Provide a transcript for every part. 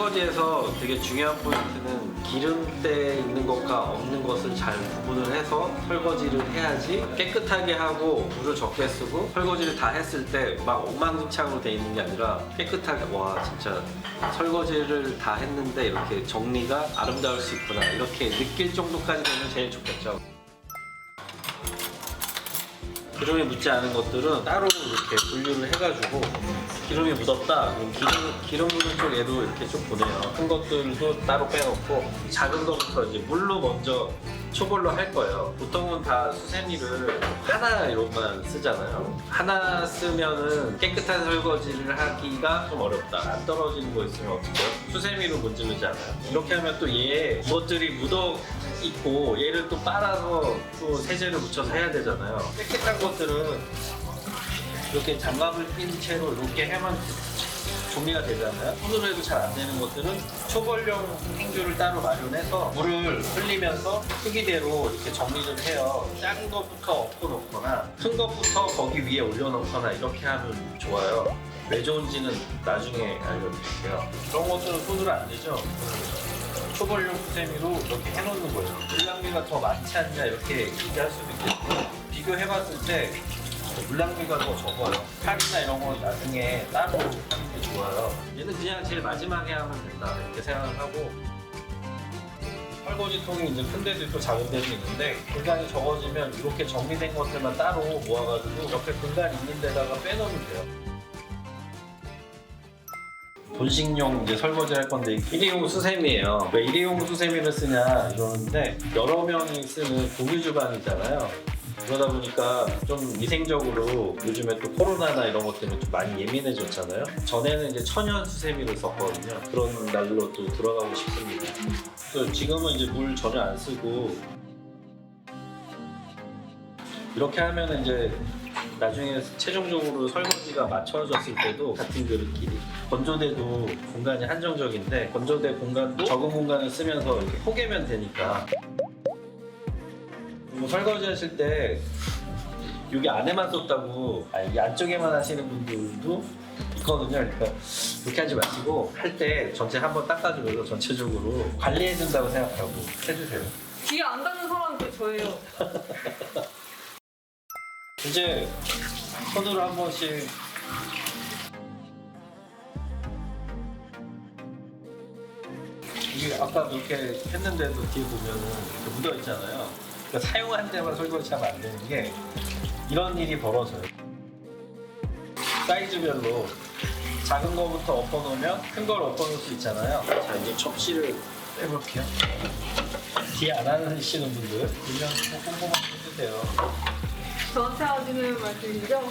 설거지에서 되게 중요한 포인트는 기름때 있는 것과 없는 것을 잘 구분을 해서 설거지를 해야지 깨끗하게 하고 물을 적게 쓰고 설거지를 다 했을 때 막 엉망진창으로 돼 있는 게 아니라 깨끗하게 와 진짜 설거지를 다 했는데 이렇게 정리가 아름다울 수 있구나 이렇게 느낄 정도까지 되면 제일 좋겠죠. 기름이 묻지 않은 것들은 따로 이렇게 분류를 해가지고 기름이 묻었다 그럼 기름 묻은 쪽 얘도 이렇게 좀 보내요. 큰 것들도 따로 빼놓고 작은 거부터 이제 물로 먼저 초벌로 할 거예요. 보통은 다 수세미를 하나 이로만 쓰잖아요. 하나 쓰면은 깨끗한 설거지를 하기가 좀 어렵다. 안 떨어지는 거 있으면 어떡해요? 수세미로 문지르지 않아요. 이렇게 하면 또 얘에 무엇들이 묻어 있고 얘를 또 빨아서 또 세제를 묻혀서 해야 되잖아요. 깨끗한 것들은 이렇게 장갑을 낀 채로 이렇게 해만 정리가 되잖아요. 손으로 해도 잘 안 되는 것들은 초벌용 행주를 따로 마련해서 물을 흘리면서 크기대로 이렇게 정리를 해요. 작은 것부터 엎어 놓거나 큰 것부터 거기 위에 올려놓거나 이렇게 하면 좋아요. 왜 좋은지는 나중에 알려드릴게요. 그런 것들은 손으로 안 되죠. 초벌용 수세미로 이렇게 해놓는 거예요. 물낭비가 더 많지 않냐 이렇게 얘기할 수도 있겠고 비교해봤을 때 물낭비가 더 적어요. 칼이나 이런 거 나중에 따로 하는 게 좋아요. 얘는 그냥 제일 마지막에 하면 된다 이렇게 생각을 하고 설거지통이 이제 큰 데도 있고 작은 데도 있는데 공간이 적어지면 이렇게 정리된 것들만 따로 모아가지고 이렇게 공간 있는 데다가 빼놓으면 돼요. 본식용 이제 설거지 할 건데 일회용 수세미예요. 왜 일회용 수세미를 쓰냐 이러는데 여러 명이 쓰는 공유 주방이잖아요. 그러다 보니까 좀 위생적으로 요즘에 또 코로나나 이런 것 때문에 좀 많이 예민해졌잖아요. 전에는 이제 천연 수세미를 썼거든요. 그런 날로 또 들어가고 싶습니다. 그래서 지금은 이제 물 전혀 안 쓰고 이렇게 하면 이제 나중에 최종적으로 설거지가 맞춰졌을 때도 같은 그릇끼리 건조대도 공간이 한정적인데 건조대 공간도 적은 공간을 쓰면서 이렇게 포개면 되니까 설거지 하실 때 여기 안에만 썼다고 이 안쪽에만 하시는 분들도 있거든요. 그러니까 그렇게 하지 마시고 할 때 전체 한번 닦아주면서 전체적으로 관리해준다고 생각하고 해주세요. 뒤에 안 닿는 사람은 또 저예요. 이제 손으로 한 번씩 이게 아까 그렇게 했는데도 뒤에 보면은 이렇게 묻어 있잖아요. 그러니까 사용한 데만 설거지하면 안 되는 게 이런 일이 벌어져요. 사이즈별로 작은 거부터 엎어놓으면 큰 걸 엎어놓을 수 있잖아요. 자 이제 접시를 빼볼게요. 뒤에 안 하시는 분들 그냥 꼼꼼하게 해주세요. 저한테 하시는 말씀이죠?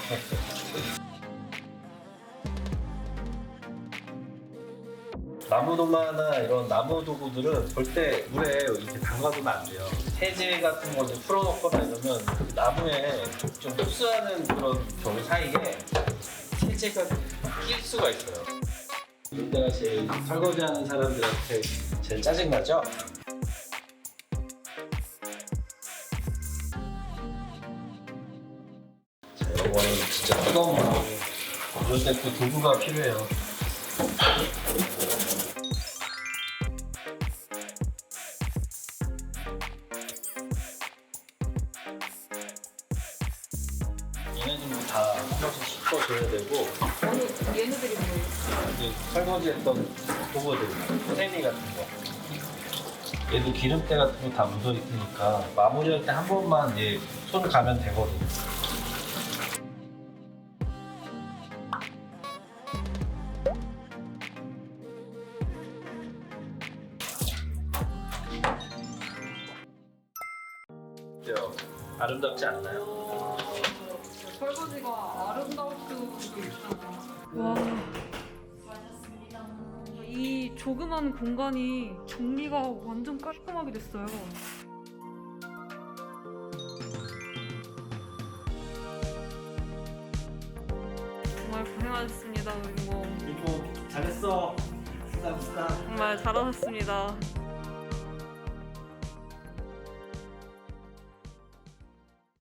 나무도마나 이런 나무 도구들은 절대 물에 이렇게 담가두면 안 돼요. 세제 같은 거 풀어놓거나 이러면 그 나무에 좀 흡수하는 그런 경우 사이에 세제가 낄 수가 있어요. 이때가 제일 설거지하는 사람들한테 제일 짜증나죠? 자, 이런 거는 진짜 뜨거운 물에 이럴 때 또 도구가 필요해요. 얘네들도 다 한 번씩 씻어줘야 되고 아니, 얘네들이 뭐예요? 이제 설거지했던 도구들, 세미 같은 거 얘도 기름때 같은 거 다 묻어있으니까 마무리할 때 한 번만 얘 손을 가면 되거든요. 어때요? 아름답지 않나요? 설거지가 아름다울 수도 있잖아. 와. 이 조그만 공간이 정리가 완전 깔끔하게 됐어요. 정말 고생하셨습니다, 우리 뭐. 이거 잘했어. 수다. 정말 잘하셨습니다.